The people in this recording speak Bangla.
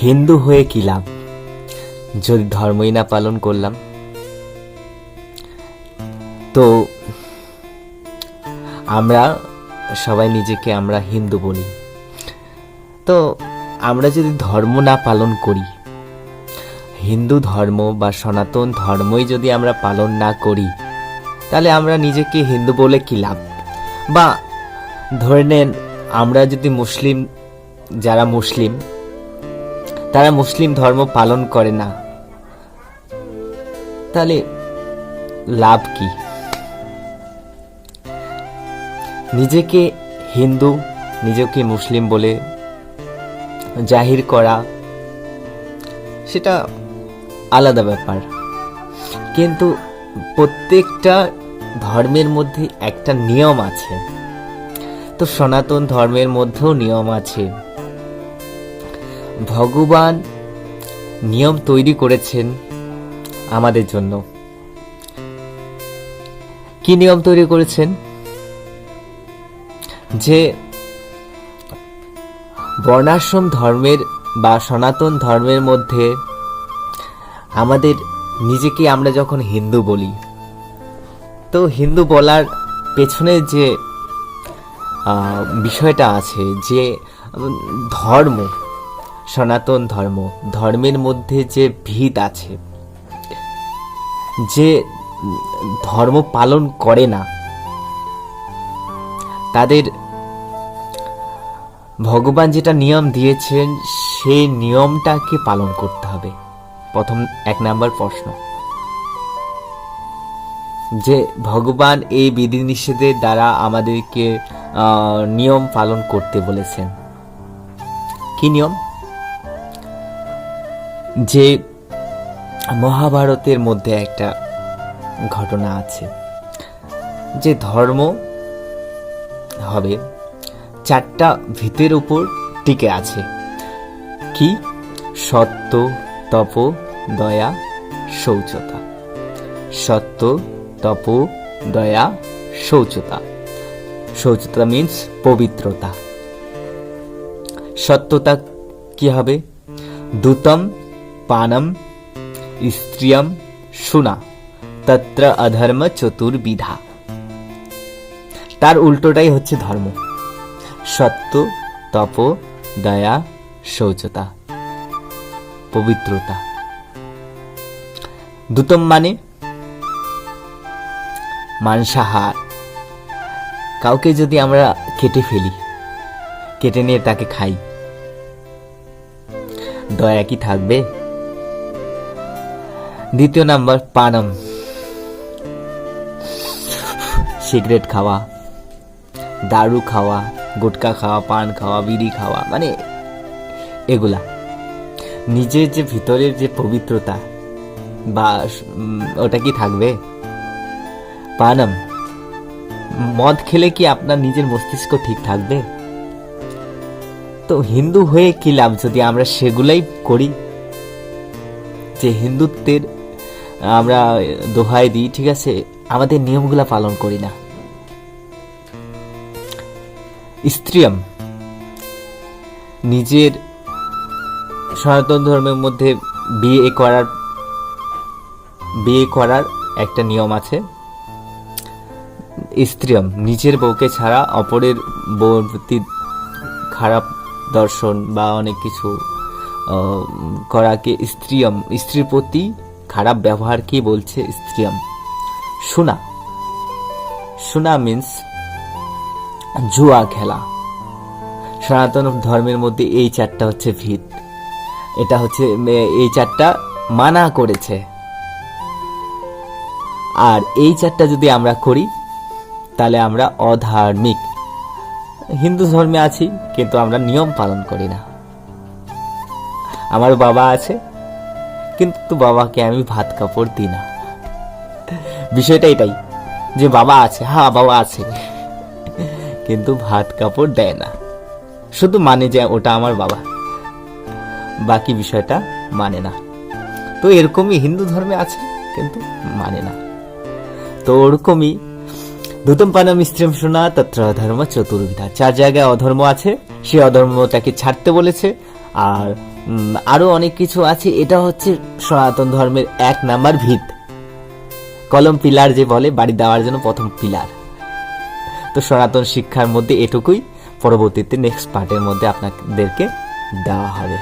হিন্দু হয়ে কি লাভ যদি ধর্মই না পালন করলাম? তো আমরা সবাই নিজেকে আমরা হিন্দু বলি, তো আমরা যদি ধর্ম না পালন করি, হিন্দু ধর্ম বা সনাতন ধর্মই যদি আমরা পালন না করি, তাহলে আমরা নিজেকে হিন্দু বলে কি লাভ? বা ধরে নেন আমরা যদি মুসলিম, যারা মুসলিম তারা মুসলিম ধর্ম পালন করে না, তাহলে লাভ কি? নিজেকে হিন্দু, নিজেকে মুসলিম বলে জাহির করা সেটা আলাদা ব্যাপার, কিন্তু প্রত্যেকটা ধর্মের মধ্যে একটা নিয়ম আছে। তো সনাতন ধর্মের মধ্যেও নিয়ম আছে। ভগবান নিয়ম তৈরি করেছেন আমাদের জন্য। কি নিয়ম তৈরি করেছেন? যে বর্ণাশ্রম ধর্মের বা সনাতন ধর্মের মধ্যে আমাদের নিজেকে আমরা যখন হিন্দু বলি, তো হিন্দু বলার পেছনে যে বিষয়টা আছে, যে ধর্ম, সনাতন ধর্ম, ধর্মের মধ্যে যে ভিত আছে, যে ধর্ম পালন করে না তাদের ভগবান যেটা নিয়ম দিয়েছেন সেই নিয়মটাকে পালন করতে হবে। প্রথম 1 নাম্বার প্রশ্ন, যে ভগবান এই বিধিনিষেধের দ্বারা আমাদেরকে নিয়ম পালন করতে বলেছেন। কি নিয়ম? যে মহাভারতের মধ্যে একটা ঘটনা আছে, যে ধর্ম হবে 4টা ভিতের উপর টিকে আছে। কি? সত্য, তপ, দয়া, শৌচতা। সত্য, তপ, দয়া, শৌচতা। শৌচতা মিন্স পবিত্রতা। সত্যতা কি হবে? দুতম পানম স্ত্রিয়ম শুনা তত্র অধর্ম চতুর্বিধা। তার উল্টোটাই হচ্ছে ধর্ম। সত্য, তপ, দয়া, শৌচতা, পবিত্রতা। দুতম মানে মাংসাহার। কাউকে যদি আমরা কেটে ফেলি, কেটে নিয়ে তাকে খাই, দয়া কি থাকবে? দ্বিতীয় নাম্বার পানম, সিগারেট খাওয়া, দারু খাওয়া, গুটকা খাওয়া, পান খাওয়া, বিড়ি খাওয়া, মানে এগুলা নিজের যে ভিতরের যে পবিত্রতা বা ওটা কি থাকবে? পানম, মদ খেলে কি আপনার নিজের মস্তিষ্ক ঠিক থাকবে? তো হিন্দু হয়ে কি লাভ যদি আমরা সেগুলাই করি? যে হিন্দুত্বের আমরা দোহাই দিই, ঠিক আছে, আমাদের নিয়মগুলা পালন করি না। স্ত্রিয়ম, নিজের সনাতন ধর্মের মধ্যে বিয়ে করার একটা নিয়ম আছে। স্ত্রিয়ম, নিজের বউকে ছাড়া অপরের বউর প্রতি খারাপ দর্শন বা অনেক কিছু করাকে স্ত্রিয়ম, স্ত্রীর প্রতি খারাপ ব্যবহার কি বলছে? স্ত্রিয়ম। শোনা, শোনা মিন্স জুয়া খেলা। সনাতন ধর্মের মধ্যে এই 4টা হচ্ছে ভিত, এটা হচ্ছে এই 4টা মানা করেছে। আর এই 4টা যদি আমরা করি তাহলে আমরা অধার্মিক। হিন্দু ধর্মে আছি কিন্তু আমরা নিয়ম পালন করি না। আমার বাবা আছে কিন্তু বাবাকে আমি ভাত কাপড় দিই না। বিষয়টা এটাই, যে বাবা আছে, হ্যাঁ বাবা আছে, কিন্তু ভাত কাপড় দেয় না। শুধু মানে যে ওটা আমার বাবা, বাকি বিষয়টা মানে না। তো এরকমই হিন্দু ধর্মে আছে কিন্তু মানে না। তো ওরকমই দুতম পানম স্ত্রীম শোনা তত্র অধর্ম চতুর্বিধা। 4 জায়গায় অধর্ম আছে, সেই অধর্মটাকে ছাড়তে বলেছে। আর আরো অনেক কিছু আছে। এটা হচ্ছে সনাতন ধর্মের 1 নাম্বার ভিত, কলম পিলার যে বলে বাড়ি দেওয়ার জন্য প্রথম পিলার। তো সনাতন শিক্ষার মধ্যে এটুকুই, পরবর্তীতে নেক্সট পার্টের মধ্যে আপনাদেরকে দেওয়া হবে।